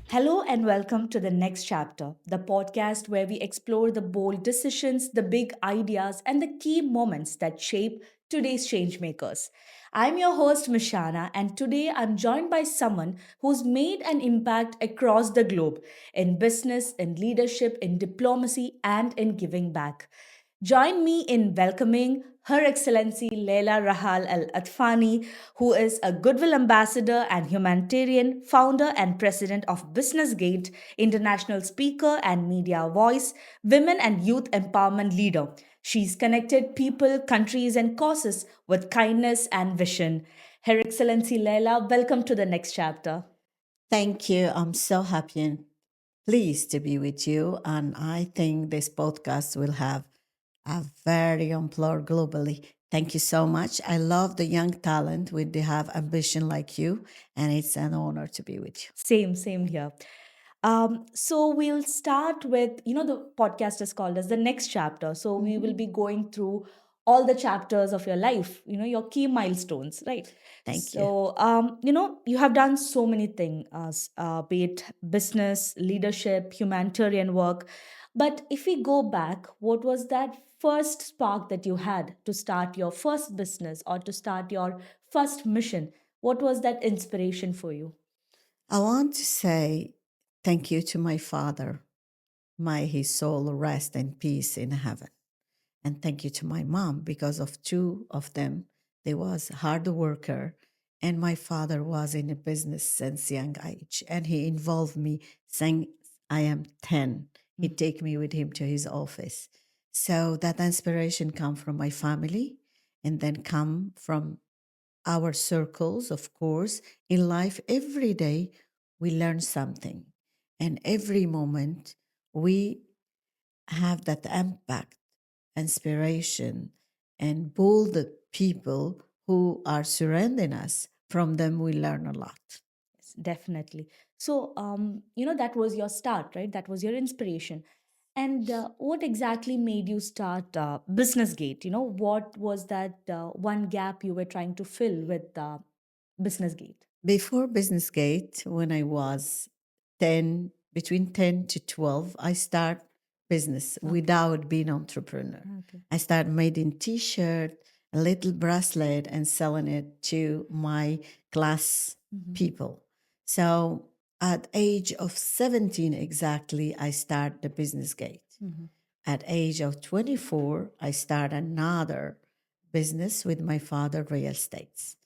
Hello and welcome to the next chapter, the podcast where we explore the bold decisions, the big ideas, and the key moments that shape today's changemakers. I'm your host, Mishana, and today I'm joined by someone who's made an impact across the globe in business, in leadership, in diplomacy, and in giving back. Join me in welcoming Her Excellency Laila Rahhal El Atfani, who is a Goodwill Ambassador and humanitarian, founder and president of Business Gate, international speaker and media voice, women and youth empowerment leader. She's connected people, countries, and causes with kindness and vision. Her Excellency Laila, welcome to the next chapter. Thank you. I'm so happy and pleased to be with you. And I think this podcast will have a very ampleur globally. Thank you so much. I love the young talent with they have ambition like you, and it's an honor to be with you. Same here. So we'll start with, the podcast is called as the next chapter. So we will be going through all the chapters of your life, your key milestones, right? Thank you. So, you have done so many things, be it business, leadership, humanitarian work. But if we go back, what was that first spark that you had to start your first business or to start your first mission? What was that inspiration for you? I want to say thank you to my father. May his soul rest in peace in heaven. And thank you to my mom because of two of them. They was hard worker and my father was in a business since young age. And he involved me since I am 10. He'd take me with him to his office. So that inspiration come from my family and then come from our circles, of course. In life, every day we learn something. And every moment we have that impact, inspiration, and bold people who are surrounding us. From them, we learn a lot. Yes, definitely. So, that was your start, right? That was your inspiration. And what exactly made you start Business Gate? What was that one gap you were trying to fill with Business Gate? Before Business Gate, when I was 10, between 10 to 12, I start business without being entrepreneur. Okay. I start making t-shirt, a little bracelet and selling it to my class people. So at age of 17 exactly, I start the Business Gate. At age of 24, I start another business with my father, real estates.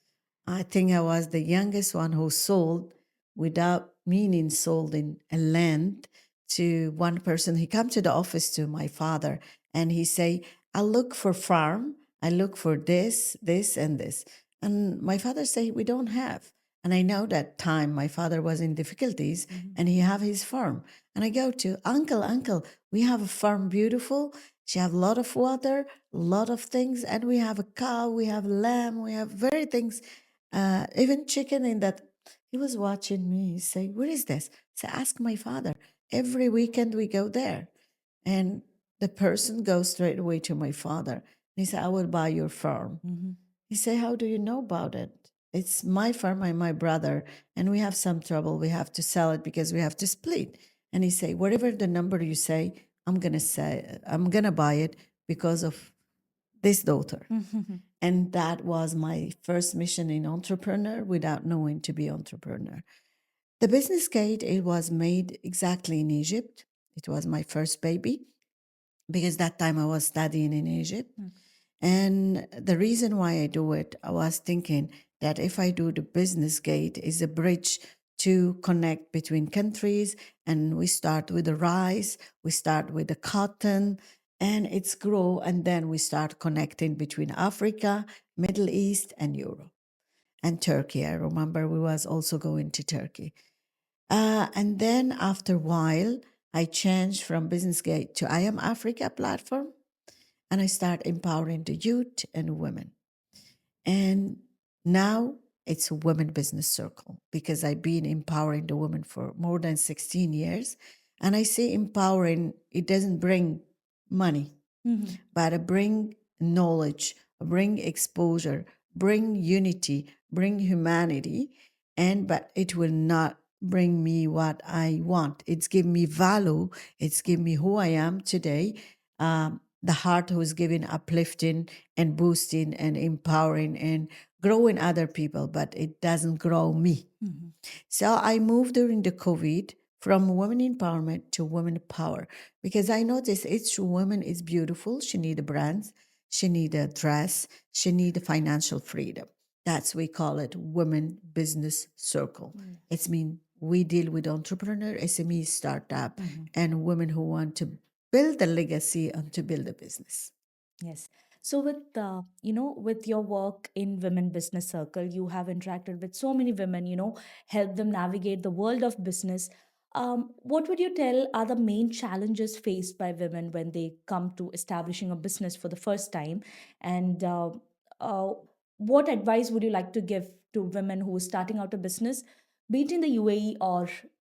I think I was the youngest one who sold without meaning sold in a land to one person. He come to the office to my father and he say, I look for farm. I look for this, this, and this. And my father say, we don't have. And I know that time my father was in difficulties and he have his farm. And I go to uncle, we have a farm beautiful. She have a lot of water, a lot of things. And we have a cow, we have lamb, we have very things, even chicken in that. He was watching me. He say, where is this? So ask my father. Every weekend we go there. And the person goes straight away to my father. He said, I will buy your farm. He said, how do you know about it? It's my farm and my brother, and we have some trouble. We have to sell it because we have to split. And he say, whatever the number you say, I'm gonna buy it because of this daughter. And that was my first mission in entrepreneur without knowing to be entrepreneur. The Business Gate, it was made exactly in Egypt. It was my first baby because that time I was studying in Egypt. And the reason why I do it, I was thinking that if I do the Business Gate is a bridge to connect between countries, and we start with the rice, we start with the cotton, and it's grow, and then we start connecting between Africa, Middle East, and Europe, and Turkey. I remember we was also going to Turkey. And then after a while, I changed from Business Gate to I Am Africa platform, and I start empowering the youth and women. And now it's a women business circle because I've been empowering the women for more than 16 years. And I say empowering, it doesn't bring money, but it bring knowledge bring exposure, bring unity, bring humanity, and but it will not bring me what I want. It's give me value. It's give me who I am today. The heart who's giving uplifting and boosting and empowering and growing other people, but it doesn't grow me. So I moved during the COVID from women empowerment to women power because I noticed each woman is beautiful. She need a brand, she need a dress, she need a financial freedom. That's we call it women business circle. It's mean we deal with entrepreneur, SME, startup, and women who want to build a legacy and to build a business. Yes. So with with your work in Women Business Circle, you have interacted with so many women, help them navigate the world of business. What would you tell are the main challenges faced by women when they come to establishing a business for the first time? And uh, what advice would you like to give to women who are starting out a business, be it in the UAE or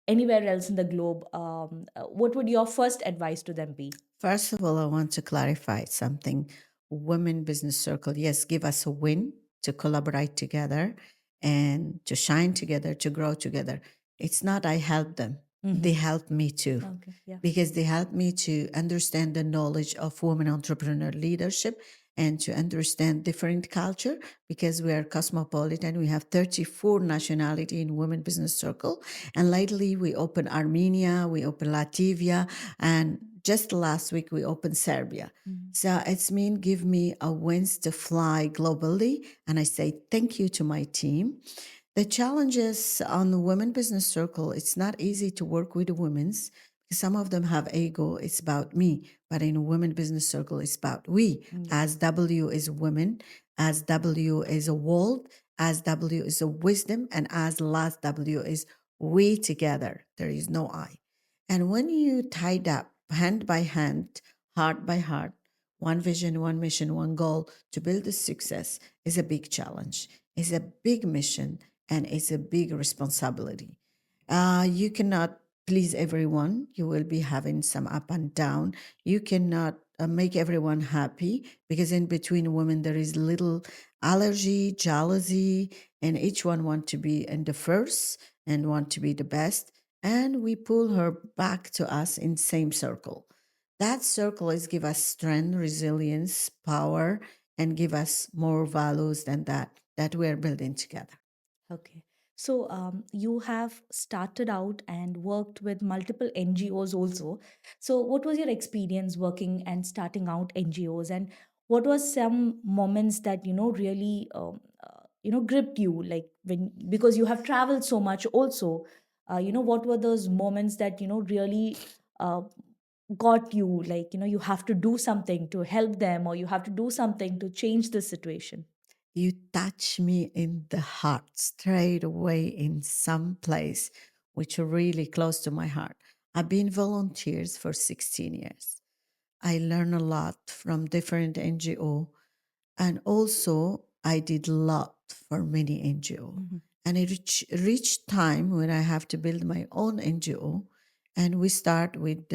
anywhere else in the globe? What would your first advice to them be? First of all, I want to clarify something. Women Business Circle, yes, give us a win to collaborate together and to shine together, to grow together. It's not I help them, they help me too. Okay. Yeah. Because they help me to understand the knowledge of women entrepreneur leadership and to understand different culture because we are cosmopolitan. We have 34 nationality in Women Business Circle. And lately we open Armenia, we open Latvia, and just last week we opened Serbia. So it's mean give me a wings to fly globally. And I say thank you to my team. The challenges on the Women Business Circle, it's not easy to work with the women's. Some of them have ego, it's about me. But in a Women Business Circle, it's about we. As W is women, as W is a world, as W is a wisdom, and as last W is we together. There is no I. And when you tied up hand by hand, heart by heart, one vision, one mission, one goal to build a success is a big challenge. It's a big mission and it's a big responsibility. You cannot please everyone. You will be having some up and down. You cannot make everyone happy because in between women there is little allergy, jealousy, and each one want to be in the first and want to be the best. And we pull her back to us in same circle. That circle is give us strength, resilience, power, and give us more values than that we are building together. Okay. So you have started out and worked with multiple NGOs also. So what was your experience working and starting out NGOs, and what was some moments that really gripped you, like when, because you have traveled so much also, what were those moments that really uh, got you, like you have to do something to help them, or you have to do something to change the situation? You touch me in the heart straight away in some place which are really close to my heart. I've been volunteers for 16 years. I learn a lot from different NGO and also I did a lot for many NGO. And it reached time when I have to build my own NGO and we start with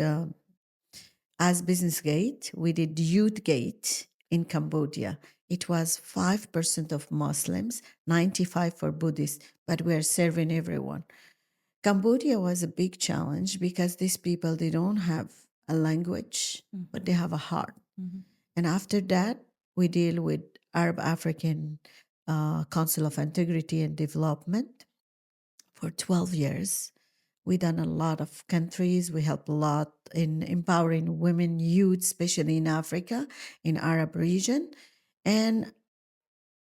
as Business Gate, we did Youth Gate in Cambodia. It was 5% of Muslims, 95 for Buddhists, but we are serving everyone. Cambodia was a big challenge because these people, they don't have a language, but they have a heart. And after that, we deal with Arab African Council of Integrity and Development for 12 years. We done a lot of countries. We help a lot in empowering women, youth, especially in Africa, in Arab region. And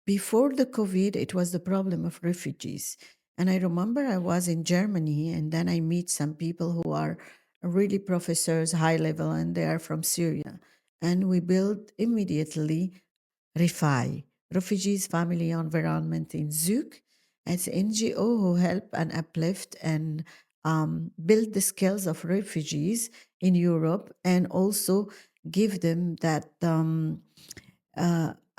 before the COVID, it was the problem of refugees. And I remember I was in Germany and then I meet some people who are really professors, high level, and they are from Syria. And we built immediately RIFAI, Refugees Family Environment in Zug. It's an NGO who help and uplift and build the skills of refugees in Europe and also give them that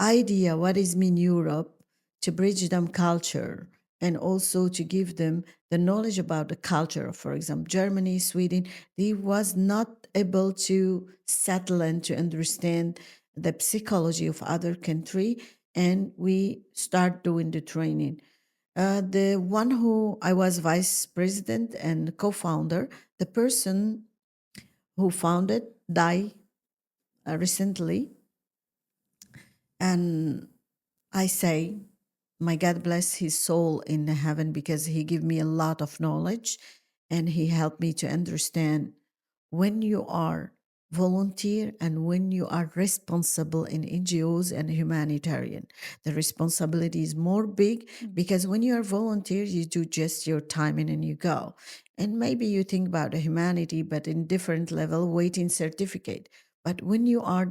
idea what is mean Europe to bridge them culture and also to give them the knowledge about the culture. For example, Germany, Sweden, they was not able to settle and to understand the psychology of other country, and we start doing the training. The one who I was vice president and co-founder, the person who founded died recently, and I say, my God bless his soul in heaven, because he gave me a lot of knowledge and he helped me to understand when you are volunteer and when you are responsible in NGOs and humanitarian. The responsibility is more big because when you are volunteer, you do just your time in and you go. And maybe you think about the humanity, but in different level, waiting certificate. But when you are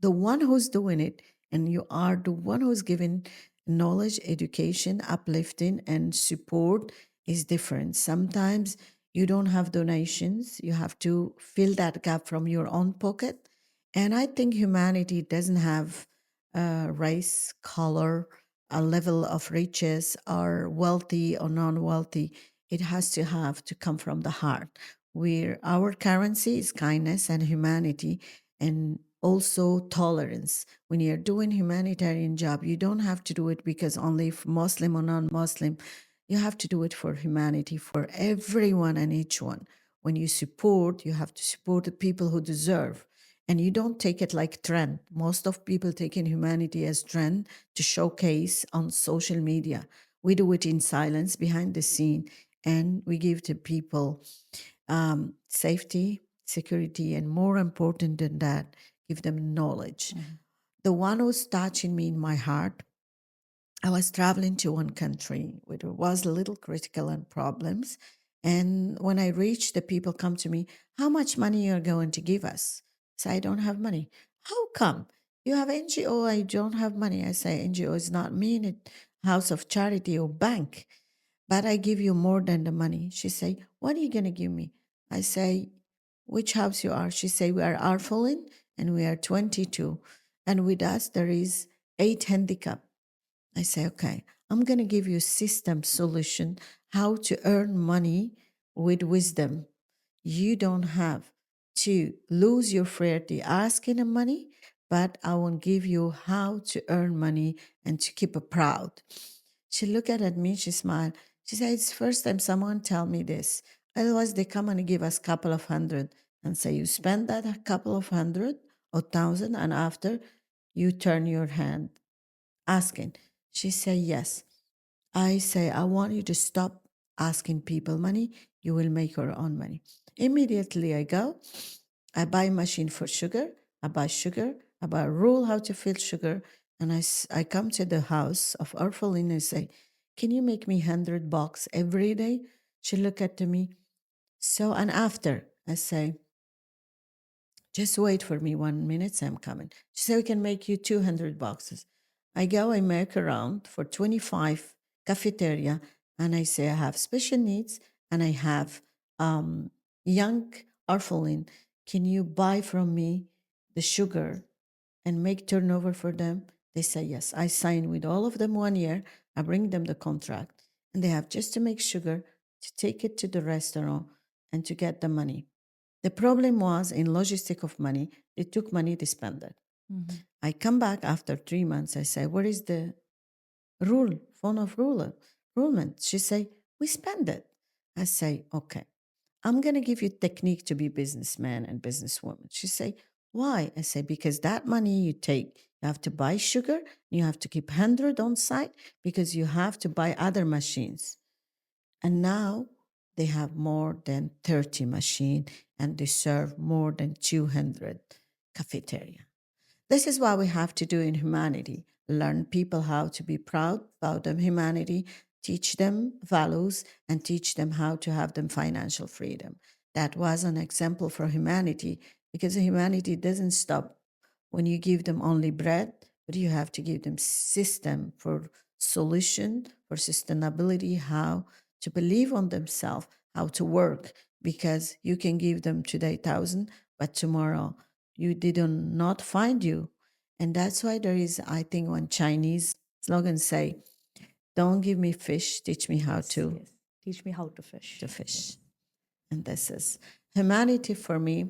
the one who's doing it, and you are the one who's giving knowledge, education, uplifting, and support, is different. Sometimes you don't have donations, you have to fill that gap from your own pocket. And I think humanity doesn't have race, color, a level of riches, or wealthy or non-wealthy. It has to have to come from the heart, where our currency is kindness and humanity, and also tolerance. When you're doing humanitarian job, you don't have to do it because only Muslim or non-Muslim. You have to do it for humanity, for everyone and each one. When you support, you have to support the people who deserve. And you don't take it like trend. Most of people taking humanity as trend to showcase on social media. We do it in silence behind the scene, and we give to people safety, security, and more important than that, give them knowledge. The one who's touching me in my heart, I was traveling to one country where there was a little critical and problems. And when I reached, the people come to me, how much money you're going to give us? I say, I don't have money. How come? You have NGO, I don't have money. I say, NGO is not mean it house of charity or bank, but I give you more than the money. She say, what are you going to give me? I say, which house you are? She say, we are Arfolin and we are 22. And with us, there is 8 handicap. I say, okay, I'm going to give you a system solution how to earn money with wisdom. You don't have to lose your freedom asking the money, but I will give you how to earn money and to keep it proud. She looked at me, she smiled. She said, it's the first time someone tell me this. Otherwise, they come and give us a couple of hundred and say, you spend that a couple of hundred or thousand, and after you turn your hand asking. She said, yes. I say, I want you to stop asking people money. You will make your own money. Immediately I go, I buy a machine for sugar. I buy sugar. I buy a rule how to fill sugar. And I come to the house of Orphelin and say, can you make me 100 bucks every day? She look at me. So, and after I say, just wait for me 1 minute, I'm coming. She said, we can make you 200 boxes. I go, I make around for 25 cafeteria, and I say, I have special needs, and I have young orphan. Can you buy from me the sugar and make turnover for them? They say, yes. I sign with all of them 1 year. I bring them the contract, and they have just to make sugar, to take it to the restaurant, and to get the money. The problem was in logistic of money. They took money, they spent it. I come back after 3 months. I say, where is the rule, phone of ruler, rulement? She say, we spend it. I say, okay, I'm going to give you technique to be businessman and businesswoman. She say, why? I say, because that money you take, you have to buy sugar, you have to keep 100 on site because you have to buy other machines. And now they have more than 30 machines and they serve more than 200 cafeteria. This is what we have to do in humanity. Learn people how to be proud about them humanity, teach them values, and teach them how to have them financial freedom. That was an example for humanity, because humanity doesn't stop when you give them only bread, but you have to give them system for solution, for sustainability, how to believe on themselves, how to work, because you can give them today 1,000, but tomorrow you didn't not find you. And that's why there is, I think, one Chinese slogan say, don't give me fish, teach me how to Yes. Teach me how to fish. fish. And this is humanity for me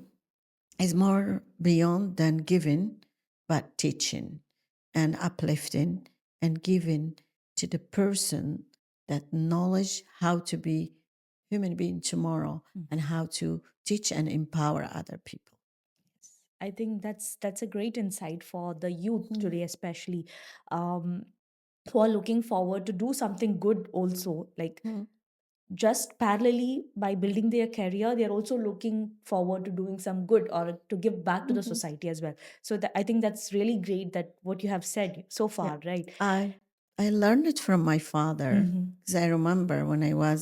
is more beyond than giving, but teaching and uplifting and giving to the person that knowledge how to be human being tomorrow and how to teach and empower other people. I think that's a great insight for the youth Mm. today, especially um, who are looking forward to do something good. Also, like Mm. just parallelly by building their career, they're also looking forward to doing some good or to give back to the Mhm. society as well. So I think that's really great that what you have said so Yeah. far, right? I learned it from my father Mm-hmm. because I remember when I was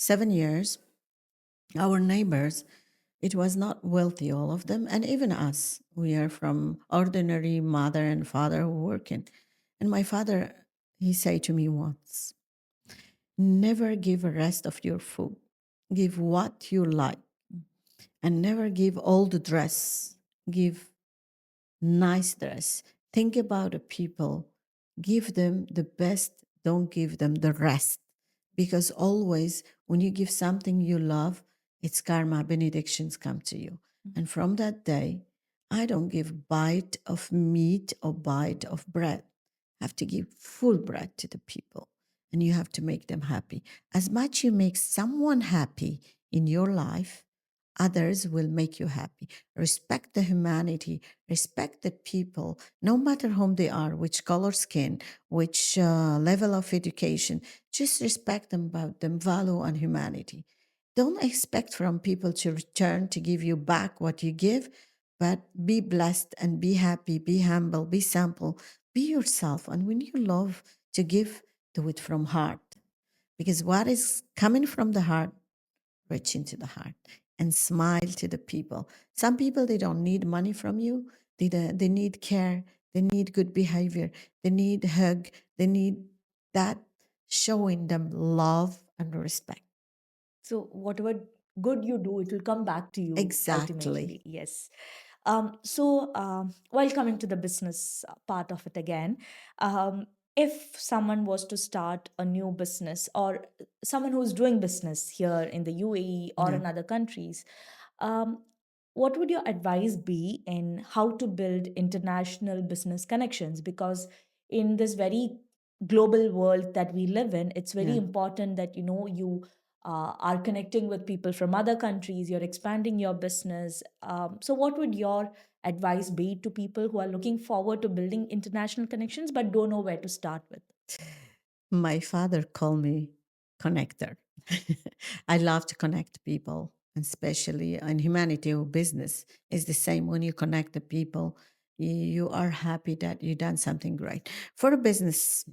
7 years, our neighbors, it was not wealthy, all of them, and even us. We are from ordinary mother and father who working. And my father, he said to me once, never give a rest of your food. Give what you like and never give old dress. Give nice dress. Think about the people. Give them the best. Don't give them the rest. Because always, when you give something you love, it's karma, benedictions come to you. And from that day, I don't give bite of meat or bite of bread. I have to give full bread to the people. And you have to make them happy. As much you make someone happy in your life, others will make you happy. Respect the humanity, respect the people, no matter whom they are, which color skin, which level of education. Just respect them, about them, value and humanity. Don't expect from people to return to give you back what you give, but be blessed and be happy, be humble, be simple, be yourself. And when you love to give, do it from heart. Because what is coming from the heart reach into the heart and smile to the people. Some people, they don't need money from you. They need care. They need good behavior. They need hug. They need that showing them love and respect. So whatever good you do, it will come back to you Exactly. ultimately. Yes. While coming to the business part of it again, um, if someone was to start a new business or someone who's doing business here in the UAE or Yeah. in other countries, um, what would your advice be in how to build international business connections? Because in this very global world that we live in, it's very Yeah. important that you are connecting with people from other countries, you're expanding your business. So, what would your advice be to people who are looking forward to building international connections but don't know where to start with? My father called me connector. I love to connect people, and especially in humanity or business is the same. When you connect the people, you are happy that you done something great for a business.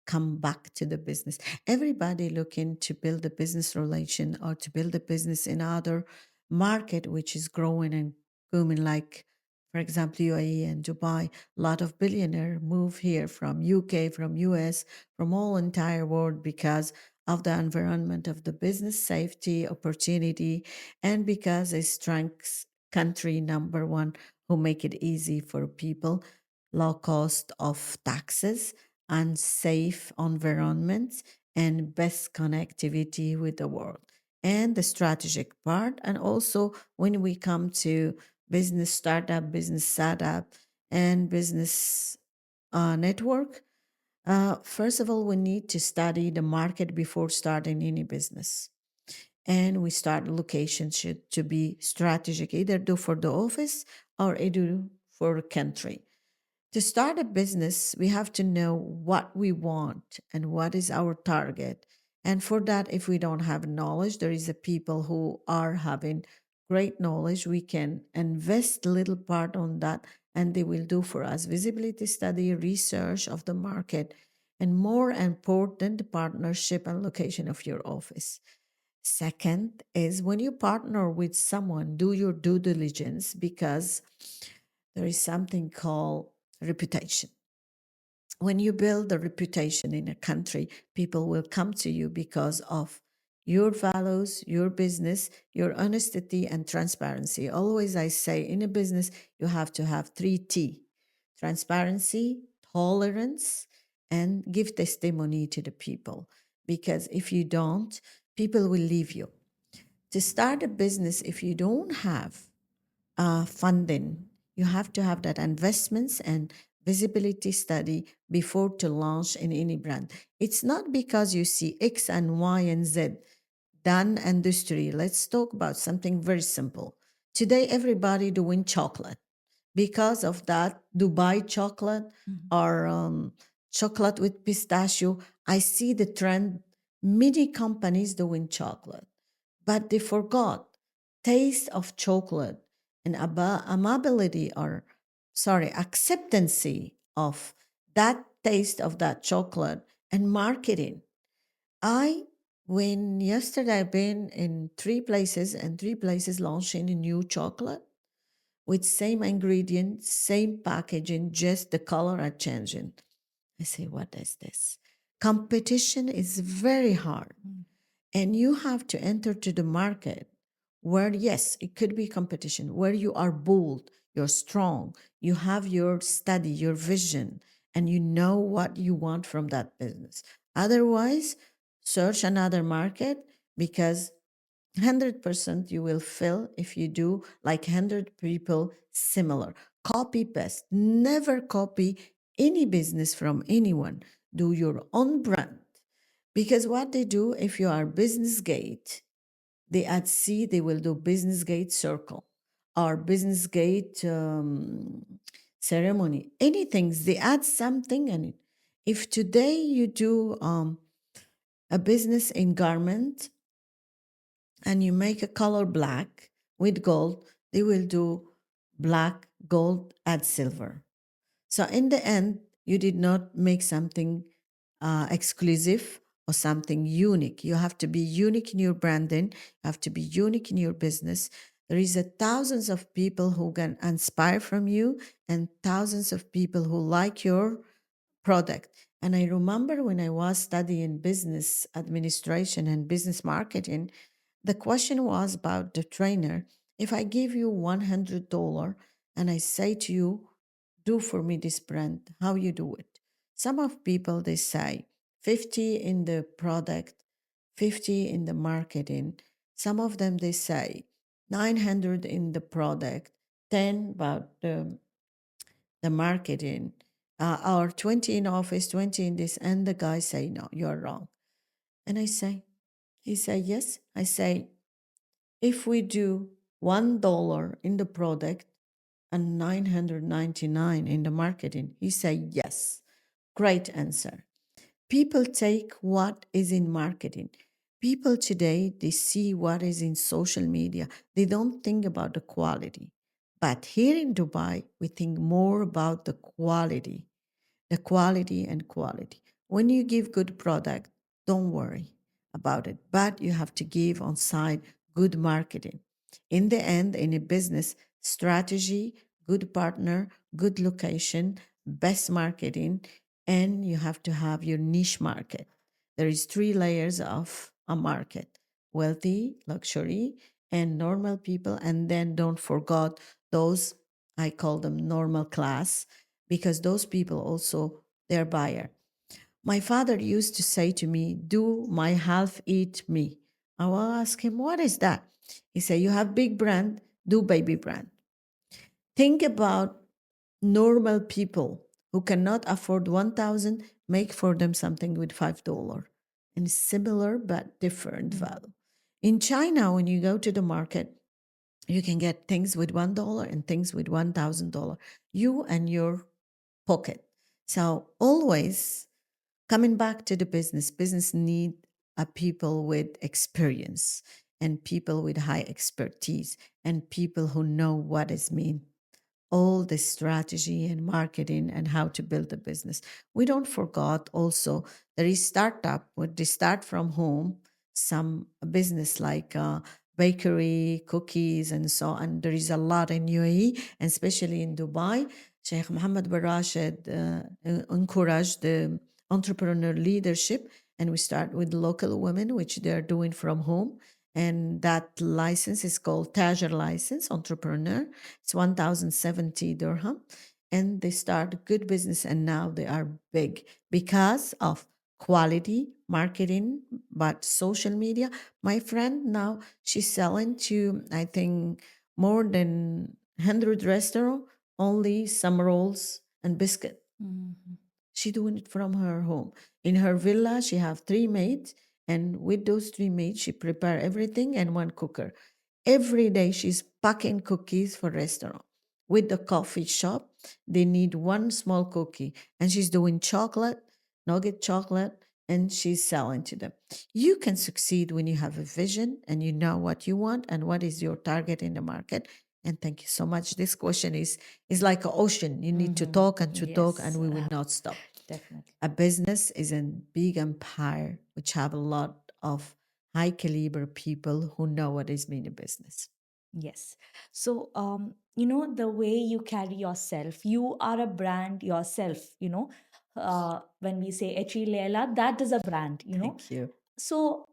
Come back to the business. Everybody looking to build a business relation or to build a business in other market which is growing and booming, like for example UAE and Dubai. A lot of billionaire move here from UK, from US, from all entire world because of the environment of the business safety opportunity and because it's strengths country number one who make it easy for people, low cost of taxes and safe environments and best connectivity with the world and the strategic part. And also when we come to business startup, business setup, and business network, first of all, we need to study the market before starting any business. And we start location should to be strategic, either do for the office or either for a country. To start a business, we have to know what we want and what is our target. And for that, if we don't have knowledge, there is a people who are having great knowledge. We can invest a little part on that, and they will do for us visibility study, research of the market, and more important, the partnership and location of your office. Second is when you partner with someone, do your due diligence because there is something called reputation. When you build a reputation in a country, people will come to you because of your values, your business, your honesty and transparency. Always I say in a business, you have to have 3 T: transparency, tolerance, and give testimony to the people. Because if you don't, people will leave you. To start a business, if you don't have funding, You have to have that investments and visibility study before to launch in any brand. It's not because you see X and Y and Z done industry. Let's talk about something very simple. Today, everybody doing chocolate because of that Dubai chocolate or chocolate with pistachio. I see the trend, many companies doing chocolate, but they forgot taste of chocolate and amability or sorry acceptancy of that taste of that chocolate and marketing. I when yesterday I've been in three places and three places launching a new chocolate with same ingredients, same packaging, just the color are changing. I say, what is this? Competition is very hard. And you have to enter to the market where, yes, it could be competition, where you are bold, you're strong, you have your study, your vision, and you know what you want from that business. Otherwise, search another market because 100% you will fail if you do like 100 people similar. Copy paste. Never copy any business from anyone. Do your own brand. Because what they do, if you are business gate, they at C, they will do business gate circle or business gate ceremony. Anything, they add something in it. If today you do a business in garment and you make a color black with gold, they will do black, gold, add silver. So in the end, you did not make something exclusive or something unique. You have to be unique in your branding. You have to be unique in your business. There is a thousands of people who can inspire from you and thousands of people who like your product. And I remember when I was studying business administration and business marketing, the question was about the trainer. If I give you $100 and I say to you, do for me this brand, how you do it? Some of people they say 50 in the product, 50 in the marketing. Some of them they say 900 in the product, 10 about the marketing, or 20 in office, 20 in this. And the guy say, no, you're wrong. And I say, he say, yes. I say, if we do $1 in the product and 999 in the marketing, he say, yes. Great answer. People take what is in marketing. People today, they see what is in social media. They don't think about the quality. But here in Dubai, we think more about the quality and quality. When you give good product, don't worry about it, but you have to give on side good marketing. In the end, in a business, strategy, good partner, good location, best marketing, and you have to have your niche market. There is three layers of a market: wealthy, luxury, and normal people. And then don't forget those, I call them normal class, because those people also they're buyer. My father used to say to me, do my half eat me. I will ask him, what is that? He said, you have big brand, do baby brand. Think about normal people who cannot afford 1,000, make for them something with $5 and similar but different value. In China, when you go to the market, you can get things with $1 and things with $1,000. You and your pocket. So always coming back to the business need a people with experience and people with high expertise and people who know what is mean all the strategy and marketing and how to build a business. We don't forget also there is startup when they start from home, some business like bakery, cookies, and so on. There is a lot in UAE and especially in Dubai. Sheikh Mohammed bin Rashid encouraged the entrepreneur leadership, and we start with local women, which they're doing from home. And that license is called Tajir license, entrepreneur. It's 1,070 dirham. And they start good business and now they are big because of quality marketing, but social media. My friend now, she's selling to, I think, more than 100 restaurants only some rolls and biscuit. Mhm. She doing it from her home. In her villa, she have three maids, and with those three maids, she prepare everything and one cooker. Every day, she's packing cookies for restaurant. With the coffee shop, they need one small cookie, and she's doing chocolate, nugget chocolate, and she's selling to them. You can succeed when you have a vision and you know what you want and what is your target in the market. And thank you so much. This question is like an ocean. You need to talk, and Yes, we will not stop. definitely. A business is a big empire which have a lot of high caliber people who know what is mean a business. Yes. So, the way you carry yourself, you are a brand yourself, when we say Echi Leila, that is a brand. Thank you. So,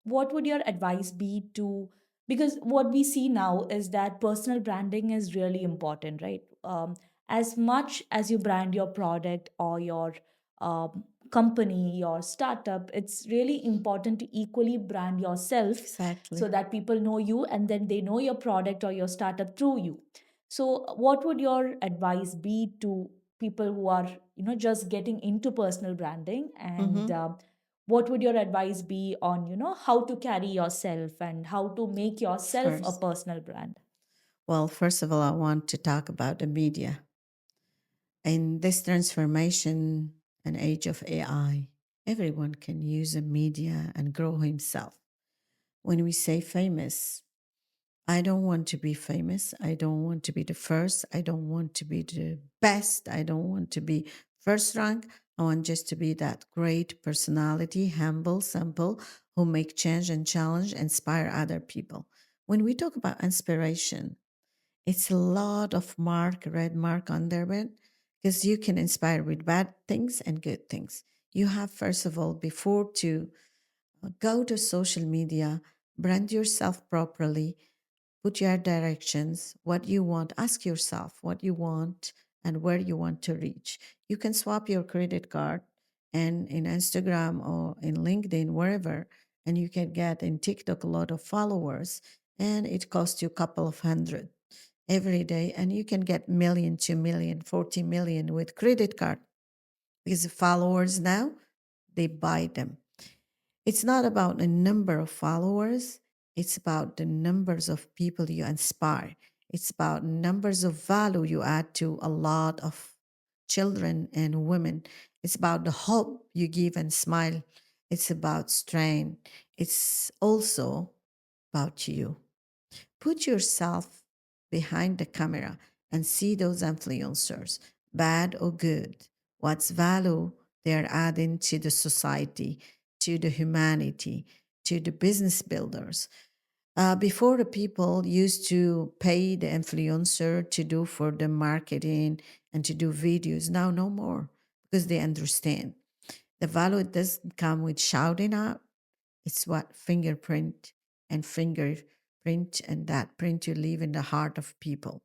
what would your advice be to, because what we see now is that personal branding is really important, right? As much as you brand your product or your company, your startup, it's really important to equally brand yourself so Exactly. that people know you and then they know your product or your startup through you. So, what would your advice be to people who are, just getting into personal branding and Mm-hmm. what would your advice be on how to carry yourself and how to make yourself a First, personal brand? well, first of all, I want to talk about the media. In this transformation and age of AI, everyone can use a media and grow himself. When we say famous, I don't want to be famous. I don't want to be the first. I don't want to be the best. I don't want to be first rank. I want just to be that great personality, humble, simple, who make change and challenge, inspire other people. When we talk about inspiration, it's a lot of mark, red mark under it, because you can inspire with bad things and good things. You have, first of all, before to go to social media, brand yourself properly, put your directions, what you want, ask yourself what you want and where you want to reach. You can swap your credit card and in Instagram or in LinkedIn, wherever, and you can get in TikTok a lot of followers, and it costs you a couple of hundred every day, and you can get million, 2 million, 40 million with credit card because the followers now they buy them. It's not about the number of followers, it's about the numbers of people you inspire. It's about numbers of value you add to a lot of children and women. It's about the hope you give and smile. It's about strength. It's also about you. Put yourself behind the camera and see those influencers, bad or good, what's value they're adding to the society, to the humanity, to the business builders. Before, the people used to pay the influencer to do for the marketing and to do videos. Now, no more because they understand the value doesn't come with shouting out. It's what fingerprint and that print you leave in the heart of people.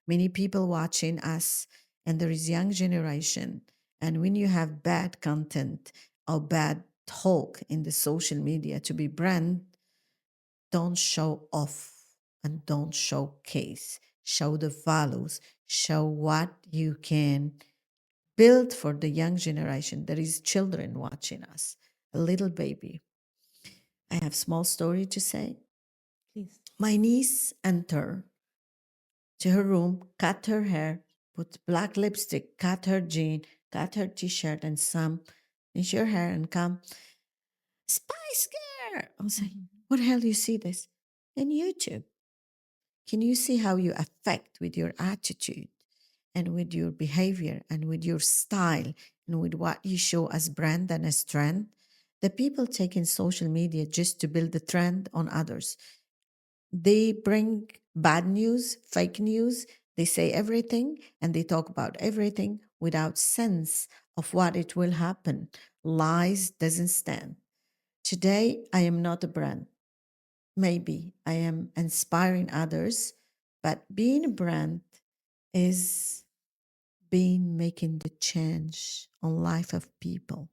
Many people watching us, and there is young generation. And when you have bad content or bad talk in the social media to be brand, don't show off and don't showcase. Show the values. Show what you can build for the young generation. There is children watching us. A little baby. I have small story to say. Please. My niece entered to her room, cut her hair, put black lipstick, cut her jean, cut her t-shirt and some, finish her hair and come, Spice Girl. I was like, Mhm. what the hell do you see this? In YouTube. Can you see how you affect with your attitude and with your behavior and with your style and with what you show as brand and as trend? The people taking social media just to build the trend on others. They bring bad news, fake news. They say everything and they talk about everything without sense of what it will happen. Lies doesn't stand. Today, I am not a brand. Maybe I am inspiring others, but being a brand is being making the change on life of people.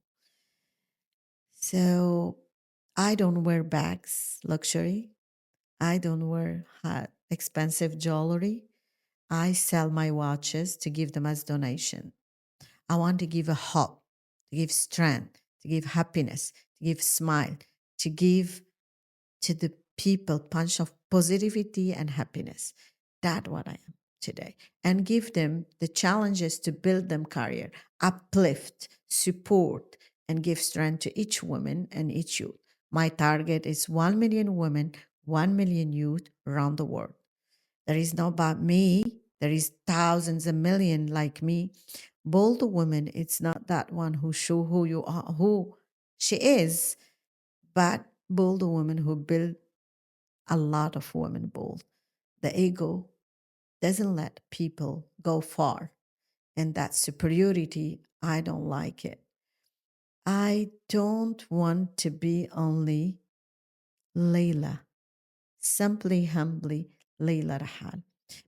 So I don't wear bags, luxury. I don't wear expensive jewelry. I sell my watches to give them as donation. I want to give a hope, to give strength, to give happiness, to give smile, to give to the people punch of positivity and happiness. That's what I am today. And give them the challenges to build them career, uplift, support, and give strength to each woman and each youth. My target is 1 million women, 1 million youth around the world. There is not about me. There is thousands, a million like me. Bold woman, it's not that one who show who you are, who she is, but bold woman who build a lot of women bold. The ego doesn't let people go far. And that superiority, I don't like it. I don't want to be only Layla, simply, humbly Laila Rahhal.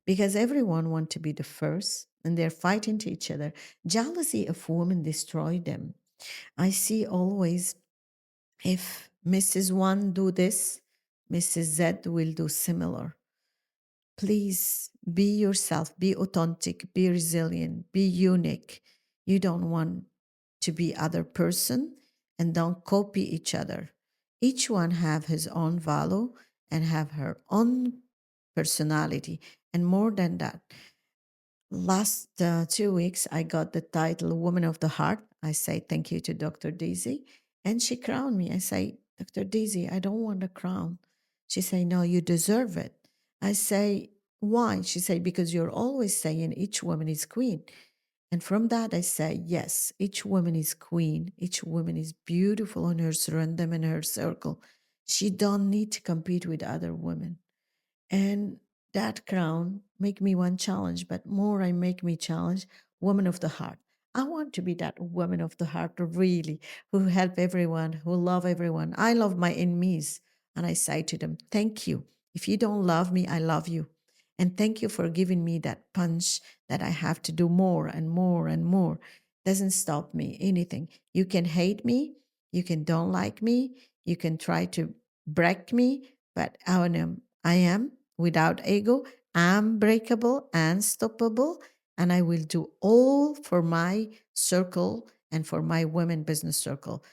Because everyone wants to be the first and they're fighting to each other. Jealousy of women destroy them. I see always if Mrs. One do this, Mrs. Z will do similar. Please be yourself, be authentic, be resilient, be unique. You don't want to be other person and don't copy each other. Each one have his own value and have her own personality. And more than that, last 2 weeks, I got the title Woman of the Heart. I say thank you to Dr. Daisy. And she crowned me. I say, Dr. Daisy, I don't want a crown. She say, no, you deserve it. I say, why? She say, because you're always saying each woman is queen. And from that, I say, yes, each woman is queen. Each woman is beautiful on her surrender and her circle. She don't need to compete with other women. And that crown make me one challenge, but more I make me challenge woman of the heart. I want to be that woman of the heart, really, who help everyone, who love everyone. I love my enemies. And I say to them, thank you. If you don't love me, I love you. And thank you for giving me that punch that I have to do more and more and more. Doesn't stop me, anything. You can hate me. You can don't like me. You can try to break me, but I am without ego, unbreakable, unstoppable, and I will do all for my circle and for my women business circle,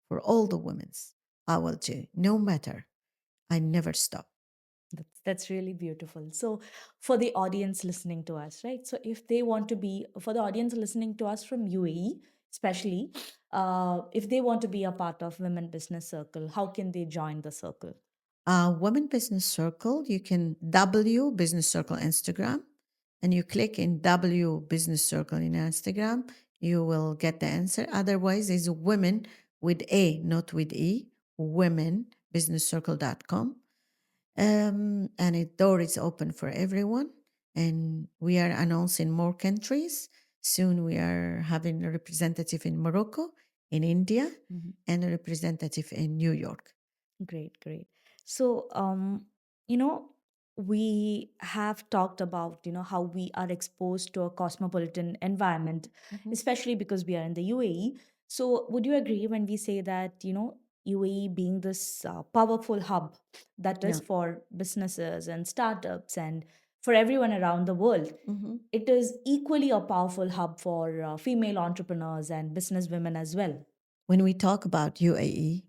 for all the women's. I will do, no matter. I never stop. That's really beautiful. So, for the audience listening to us, right? So, if they want to be, for the audience listening to us from UAE, especially, if they want to be a part of Women Business Circle, how can they join the circle? Women Business Circle, you can W Business Circle Instagram, and you click in W Business Circle in Instagram, you will get the answer. Otherwise, it's women with A, not with E, womenbusinesscircle.com. And it door is open for everyone. And we are announcing more countries. Soon we are having a representative in Morocco, in India, and a representative in New York. Great, great. So, you know, we have talked about, how we are exposed to a cosmopolitan environment, especially because we are in the UAE. So, would you agree when we say that, UAE being this powerful hub that is Yeah. for businesses and startups and for everyone around the world, Mhm. it is equally a powerful hub for female entrepreneurs and business women as well? When we talk about UAE,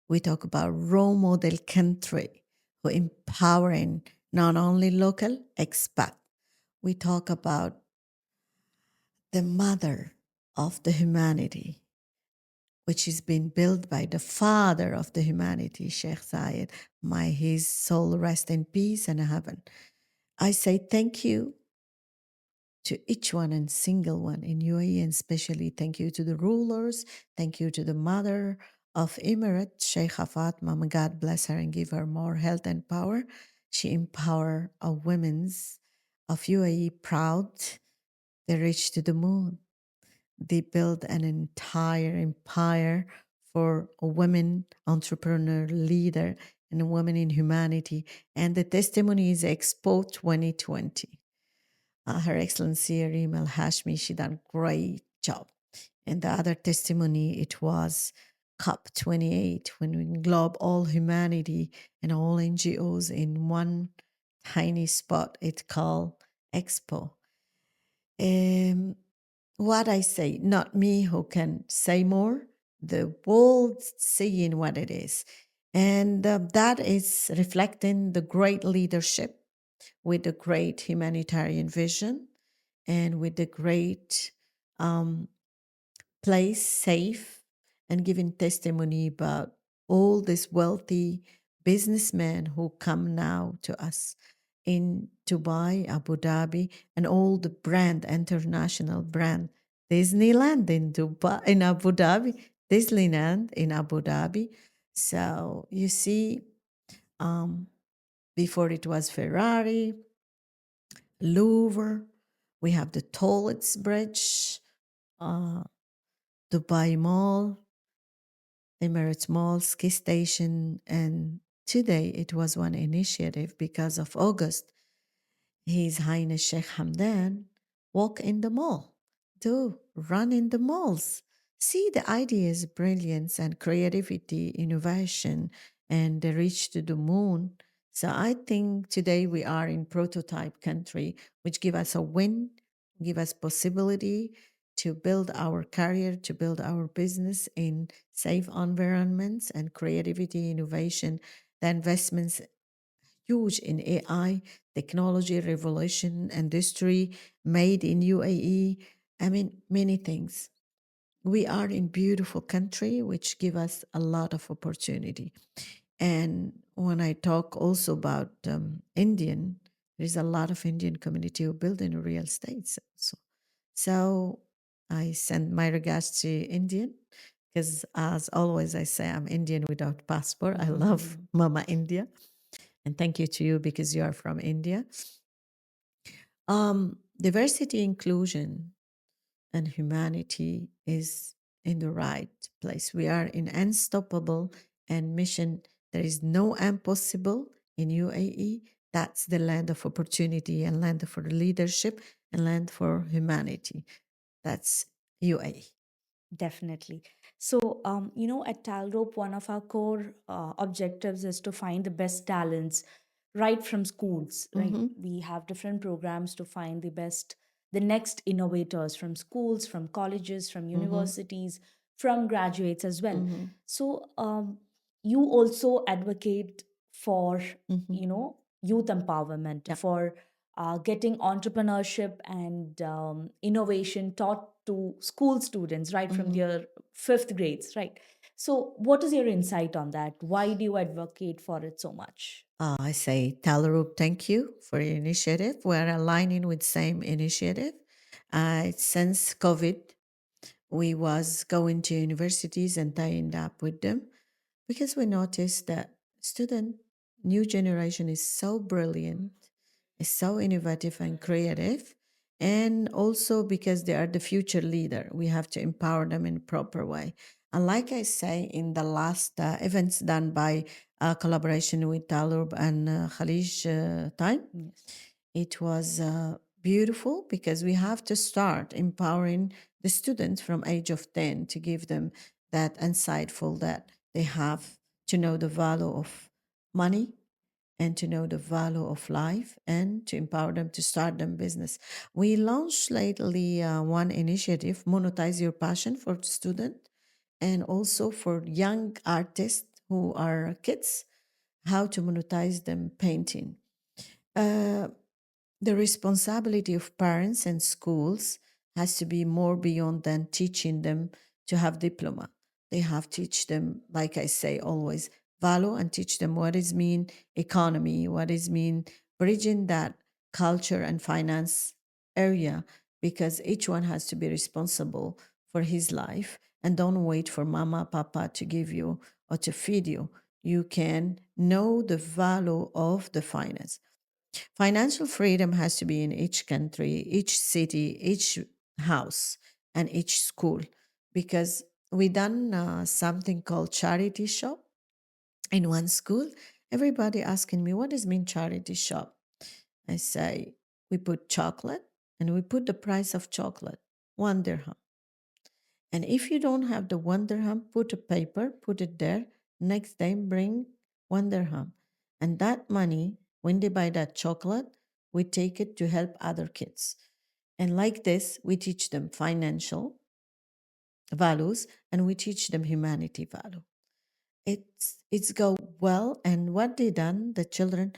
we talk about role model country who empowering not only local expat. We talk about the mother of the humanity, which has been built by the father of the humanity, Sheikh Zayed. May his soul rest in peace and heaven. I say thank you to each one and single one in UAE, and especially thank you to the rulers, thank you to the mother of Emirate, Sheikha Fatma. May God bless her and give her more health and power. She empower our women's of UAE proud. They reach to the moon. They build an entire empire for a women entrepreneur leader and a woman in humanity. And the testimony is Expo 2020. Her Excellency Reem Al Hashmi, she done a great job. And the other testimony, it was COP28 when we englobe all humanity and all NGOs in one tiny spot. It's called Expo. Um, what I say, not me who can say more, the world seeing what it is. And that is reflecting the great leadership with the great humanitarian vision and with the great um, place safe and giving testimony about all these wealthy businessmen who come now to us in Dubai, Abu Dhabi, and all the brand, international brand, Disneyland in Dubai, in Abu Dhabi, Disneyland in Abu Dhabi. So you see, um, before it was Ferrari, Louvre, we have the Tallest Bridge, uh, Dubai Mall, Emirates Mall, Ski Station, and today it was one initiative because of August. His Highness Sheikh Hamdan walk in the mall, do run in the malls. See the ideas, brilliance, and creativity, innovation, and the reach to the moon. So I think today we are in prototype country, which give us a win, give us possibility to build our career, to build our business in safe environments and creativity, innovation, the investments huge in AI, technology, revolution, industry, made in UAE. I mean, many things. We are in beautiful country, which give us a lot of opportunity. And when I talk also about Indian, there is a lot of Indian community who build in real estate. So I send my regards to Indian because as always I say I'm Indian without passport. I love Mama India. And thank you to you because you are from India. Diversity, inclusion, and humanity is in the right place. We are in unstoppable and mission. There is no impossible in UAE. That's the land of opportunity and land for leadership and land for humanity. That's UAE. Definitely. So, at Talrope, one of our core objectives is to find the best talents right from schools, right? Mm-hmm, We have different programs to find the next innovators from schools, from colleges, from mm-hmm, universities, from graduates as well. mm-hmm, So, you also advocate for, mm-hmm. youth empowerment, Yeah. for getting entrepreneurship and innovation taught to school students right from Mm-hmm. their fifth grades, right? So, what is your insight on that? Why do you advocate for it so much? I say, Talarup, thank you for your initiative. We're aligning with same initiative. Since COVID, we was going to universities and tying up with them because we noticed that student new generation is so brilliant, is so innovative and creative, and also because they are the future leader, we have to empower them in a proper way. And like I say, in the last events done by collaboration with Talurb and Khalij time, Yes. it was beautiful because we have to start empowering the students from age of 10 to give them that insightful that they have to know the value of money and to know the value of life and to empower them to start them business. We launched lately one initiative, Monetize Your Passion for student and also for young artists who are kids, how to monetize them painting. Uh, the responsibility of parents and schools has to be more beyond than teaching them to have diploma. They have to teach them, like I say always, value and teach them what is mean economy, what is mean bridging that culture and finance area, because each one has to be responsible for his life and don't wait for mama, papa to give you or to feed you. You can know the value of the finance. Financial freedom has to be in each country, each city, each house, and each school, because we done something called charity shop in one school. Everybody asking me, what does mean charity shop? I say, we put chocolate and we put the price of chocolate, 1 dirham. And if you don't have the 1 dirham, put a paper, put it there. Next day, bring 1 dirham. And that money, when they buy that chocolate, we take it to help other kids. And like this, we teach them financial values and we teach them humanity value. It's go well. And what they done, the children,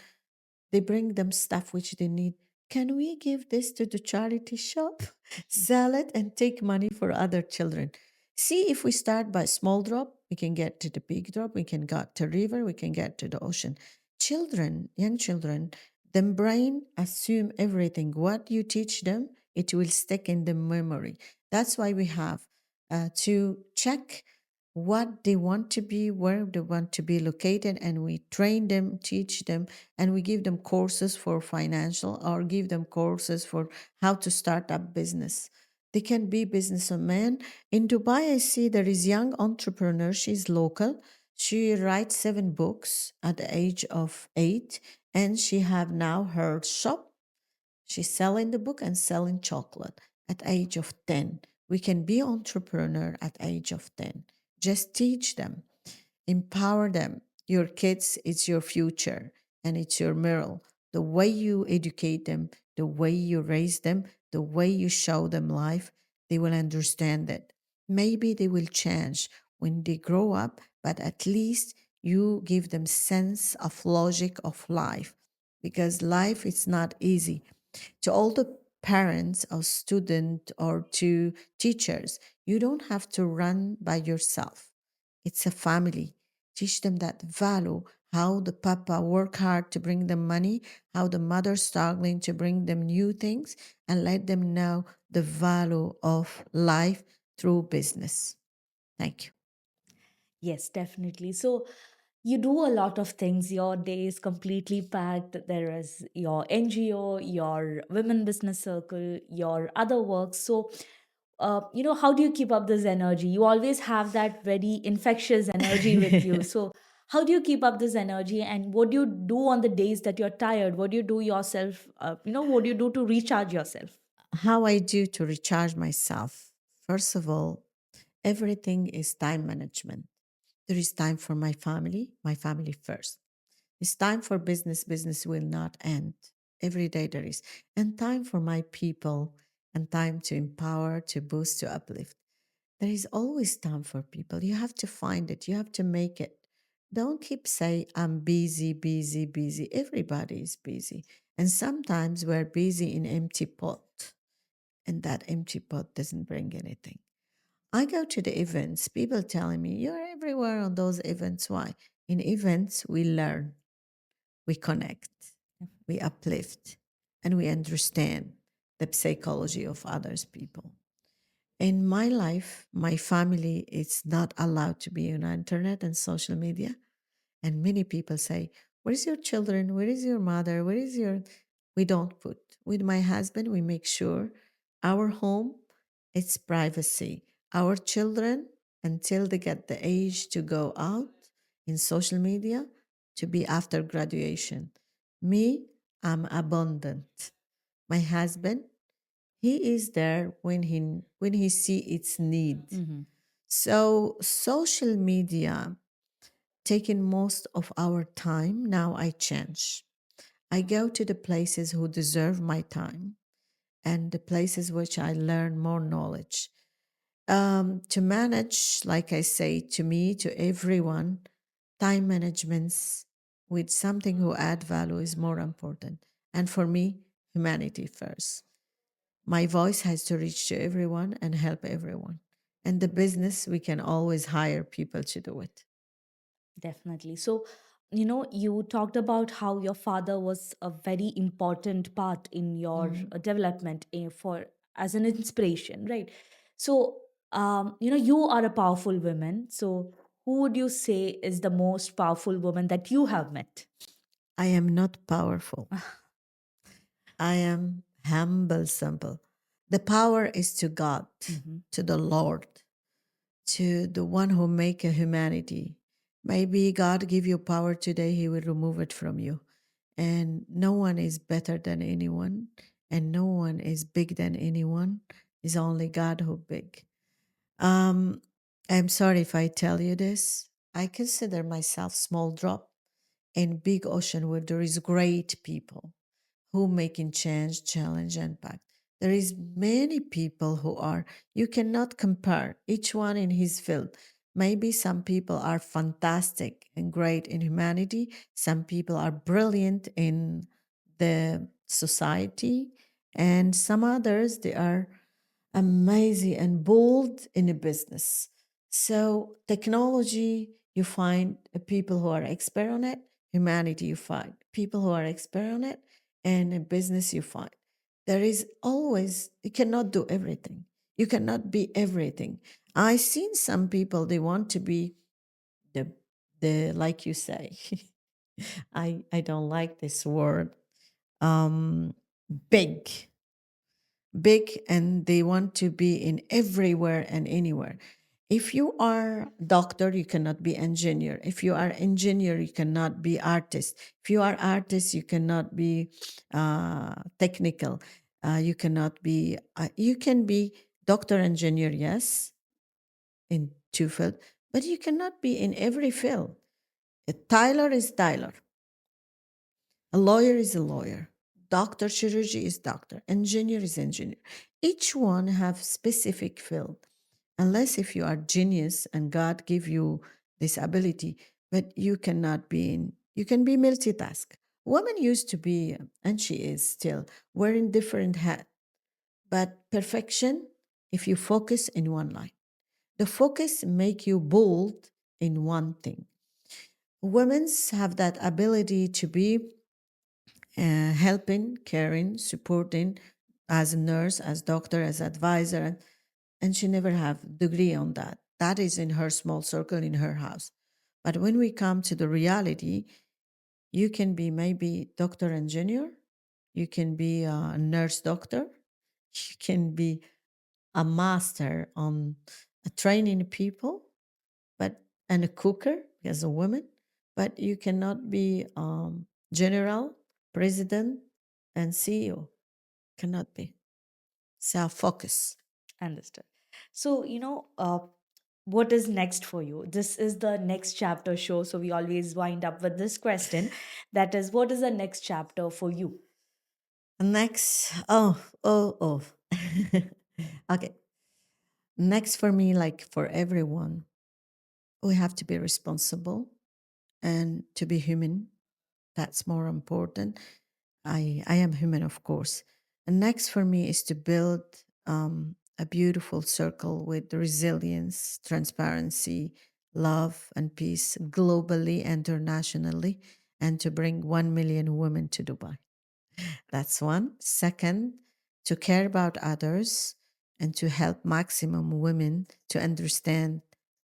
they bring them stuff which they need. Can we give this to the charity shop? Sell it and take money for other children. See, if we start by small drop, we can get to the big drop, we can get to river, we can get to the ocean. Children, young children, the brain assume everything. What you teach them, it will stick in the memory. That's why we have to check what they want to be, where they want to be located, and we train them, teach them, and we give them courses for financial or give them courses for how to start up business. They can be businessmen. In Dubai, I see there is young entrepreneur. She's local. She writes 7 books at the age of 8, and she have now her shop. She's selling the book and selling chocolate at age of 10. We can be entrepreneur at age of 10. Just teach them, empower them. Your kids, it's your future and it's your mirror. The way you educate them, the way you raise them, the way you show them life, they will understand it. Maybe they will change when they grow up, but at least you give them sense of logic of life, because life is not easy. To all the parents or student or to teachers, you don't have to run by yourself. It's a family. Teach them that value, how the papa work hard to bring them money, how the mother struggling to bring them new things, and let them know the value of life through business. Thank you. Yes, definitely. So you do a lot of things. Your day is completely packed. There is your NGO, your women business circle, your other work. So, how do you keep up this energy? You always have that very infectious energy with you. So, how do you keep up this energy? And what do you do on the days that you're tired? What do you do yourself? What do you do to recharge yourself? How I do to recharge myself. First of all, everything is time management. There is time for my family first. It's time for business, business will not end. Every day there is. And time for my people, and time to empower, to boost, to uplift. There is always time for people. You have to find it, you have to make it. Don't keep saying, I'm busy, busy, busy. Everybody is busy. And sometimes we're busy in empty pot, and that empty pot doesn't bring anything. I go to the events, people telling me, you're everywhere on those events. Why? In events, we learn, we connect, we uplift, and we understand the psychology of others people. In my life, my family is not allowed to be on internet and social media. And many people say, where's your children? Where is your mother? Where is your. We don't put. With my husband, we make sure our home, it's privacy. Our children, until they get the age to go out in social media, to be after graduation. Me, I'm abundant. My husband, he is there when he see its need. Mhm. So social media taking most of our time. Now I change. I go to the places who deserve my time and the places which I learn more knowledge. To manage, like I say, to me, to everyone, time managements with something who add value is more important. And for me, humanity first. My voice has to reach to everyone and help everyone. And the business, we can always hire people to do it. Definitely. So, you talked about how your father was a very important part in your Mhm. development for as an inspiration, right? So, you are a powerful woman. So, who would you say is the most powerful woman that you have met? I am not powerful. I am humble, simple. The power is to God, Mhm. to the Lord, to the one who make a humanity. Maybe God give you power today, he will remove it from you. And no one is better than anyone, and no one is big than anyone. It's only God who big. Um, I'm sorry if I tell you this. I consider myself small drop in big ocean where there is great people who making change, challenge, impact. There is many people who are, you cannot compare each one in his field. Maybe some people are fantastic and great in humanity. Some people are brilliant in the society. And some others, they are amazing and bold in a business. So technology, you find people who are expert on it. Humanity, you find people who are expert on it. And in business, you find there is always, you cannot do everything. You cannot be everything. I seen some people, they want to be the like you say, I don't like this word, um big, big, and they want to be in everywhere and anywhere. If you are doctor, you cannot be engineer. If you are engineer, you cannot be artist. If you are artist, you cannot be technical. You cannot be you can be doctor, engineer, yes, in two field, but you cannot be in every field. A Tyler is Tyler. A lawyer is a lawyer. Doctor chirurgy is doctor. Engineer is engineer. Each one have specific field. Unless if you are genius and God give you this ability, but you cannot be in. You can be multitask. Woman used to be, and she is still wearing different hat. But perfection, if you focus in one line, the focus make you bold in one thing. Women's have that ability to be helping, caring, supporting as a nurse, as doctor, as advisor, and she never have degree on that. That is in her small circle in her house. But when we come to the reality, you can be maybe doctor engineer, you can be a nurse doctor, you can be a master on training people, but and a cooker as a woman, but you cannot be general, president, and CEO. Cannot be. Self focus. Understood. So, what is next for you? This is the next chapter show. So, we always wind up with this question, that is, what is the next chapter for you? Next, oh. Okay. Next for me, like for everyone, we have to be responsible and to be human. That's more important. I am human, of course. And next for me is to build a beautiful circle with resilience, transparency, love, and peace globally, internationally, and to bring 1 million women to Dubai. That's one. Second, to care about others and to help maximum women to understand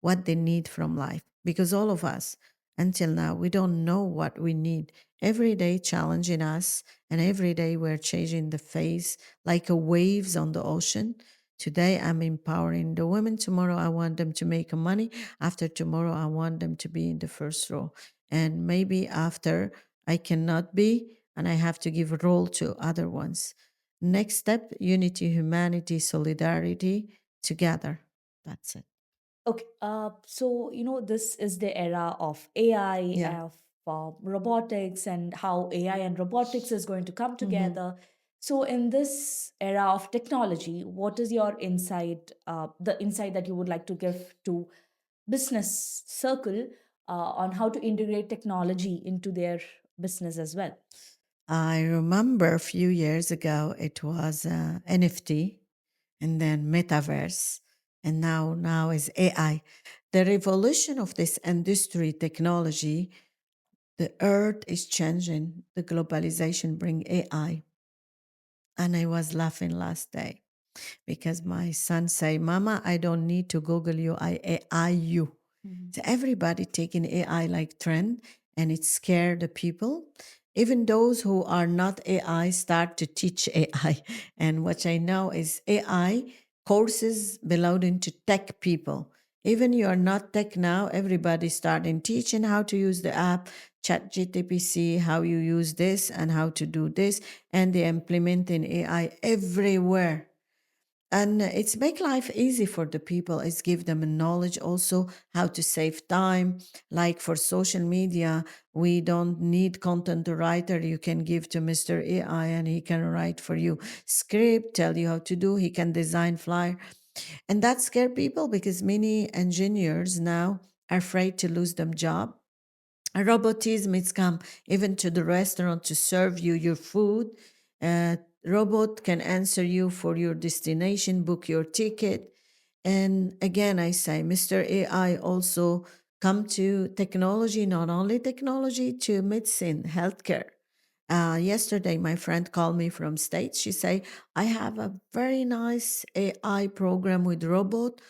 what they need from life. Because all of us, until now, we don't know what we need. Every day challenging us, and every day we're changing the face like a waves on the ocean. Today I'm empowering the women. Tomorrow I want them to make money. After tomorrow I want them to be in the first row. And maybe after I cannot be, and I have to give a role to other ones. Next step, unity, humanity, solidarity, together. That's it. Okay, so this is the era of AI, Yeah. of robotics, and how AI and robotics is going to come Hmm. together. So, in this era of technology, what is your insight, the insight that you would like to give to business circle on how to integrate technology into their business as well? I remember a few years ago it was NFT, and then metaverse, and now is AI. The revolution of this industry technology, the earth is changing. The globalization bring AI, and I was laughing last day because my son say, "Mama, I don't need to Google you. I AI you." So everybody taking AI like trend, and it scared the people. Even those who are not AI start to teach AI. And what I know is AI courses belonging to tech people. Even you are not tech now, everybody starting teaching how to use the app, chat GTPC, how you use this and how to do this. And they implementing AI everywhere. And it's make life easy for the people. It's give them a knowledge also how to save time. Like for social media, we don't need content writer. You can give to Mr. AI and he can write for you script, tell you how to do. He can design flyer. And that scare people because many engineers now are afraid to lose their job. Robotism is come even to the restaurant to serve you your food. Robot can answer you for your destination, book your ticket. And again, I say, Mr. AI also come to technology, not only technology, to medicine, healthcare. Yesterday, my friend called me from States. She say, I have a very nice AI program with robot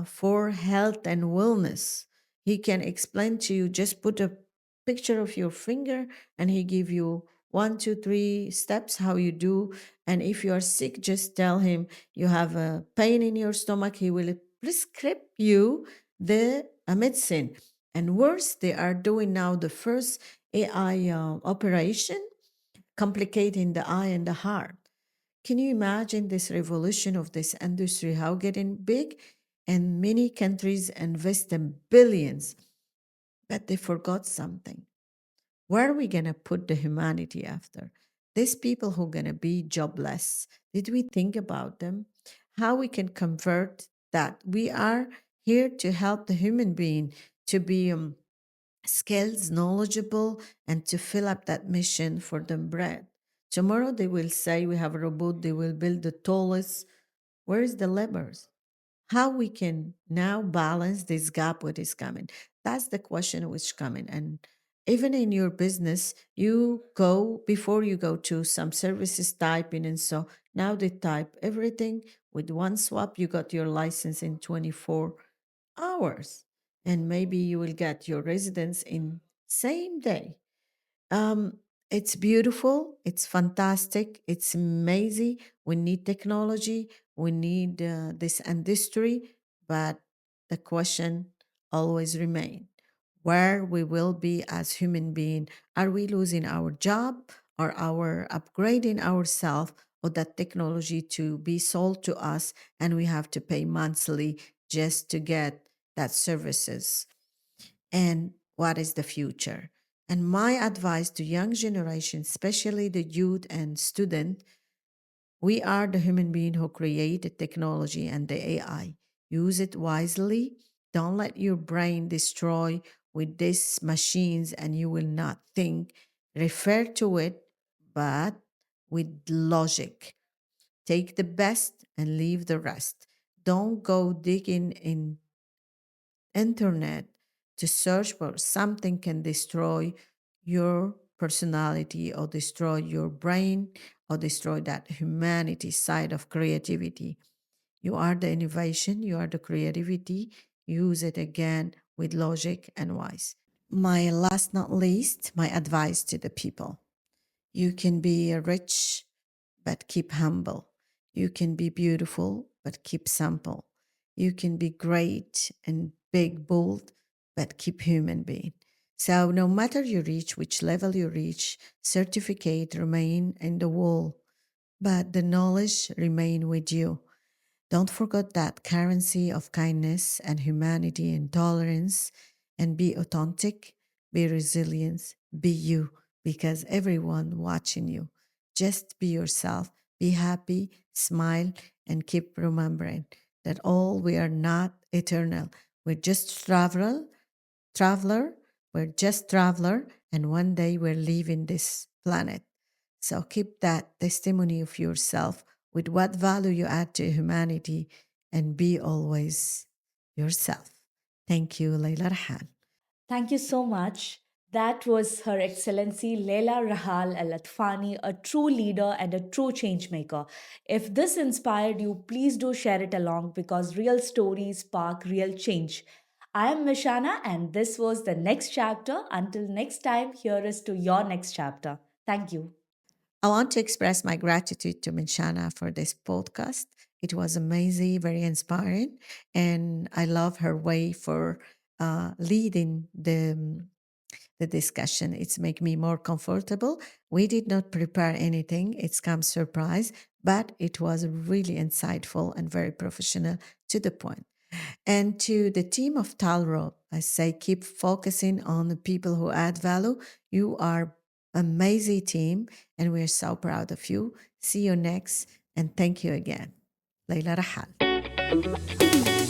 for health and wellness. He can explain to you, just put a picture of your finger and he give you one, two, three steps how you do. And if you are sick, just tell him you have a pain in your stomach. He will prescribe you the medicine. And worse, they are doing now the first AI operation, complicating the eye and the heart. Can you imagine this revolution of this industry, how getting big? And many countries invest in billions, but they forgot something. Where are we going to put the humanity after? These people who are going to be jobless, did we think about them? How we can convert that? We are here to help the human being to be skills, knowledgeable, and to fill up that mission for them bread. Tomorrow they will say we have a robot, they will build the tallest. Where is the laborers? How we can now balance this gap what is coming? That's the question which coming. And even in your business, you go before you go to some services typing and so now they type everything with one swap. You got your license in 24 hours and maybe you will get your residence in same day. um, it's beautiful, it's fantastic, it's amazing. We need technology, we need this industry, but the question always remain where we will be as human being. Are we losing our job or our upgrading ourselves or that technology to be sold to us and we have to pay monthly just to get that services? And what is the future? And my advice to young generation, especially the youth and student, we are the human being who created technology and the AI. Use it wisely. Don't let your brain destroy with these machines and you will not think. Refer to it, but with logic. Take the best and leave the rest. Don't go digging in internet to search for something can destroy your personality or destroy your brain or destroy that humanity side of creativity. You are the innovation, you are the creativity. Use it again with logic and wise. My last not least, my advice to the people. You can be rich but keep humble. You can be beautiful, but keep simple. You can be great and big, bold, but keep human being. So no matter you reach, which level you reach, certificate remain in the wall, but the knowledge remain with you. Don't forget that currency of kindness and humanity and tolerance, and be authentic, be resilient, be you, because everyone watching you. Just be yourself, be happy, smile, and keep remembering that all we are not eternal. We're just traveler, we're just traveler, and one day we're leaving this planet. So keep that testimony of yourself with what value you add to humanity and be always yourself. Thank you, Laila Rahhal. Thank you so much. That was Her Excellency Laila Rahhal El Atfani, a true leader and a true change maker. If this inspired you, please do share it along because real stories spark real change. I am Mishana, and this was the next chapter. Until next time, here is to your next chapter. Thank you. I want to express my gratitude to Mishana for this podcast. It was amazing, very inspiring, and I love her way for leading the discussion. It's make me more comfortable. We did not prepare anything. It's come surprise, but it was really insightful and very professional to the point. And to the team of Talro, I say keep focusing on the people who add value. You are amazing team, and we're so proud of you. See you next, and thank you again. Laila Rahhal.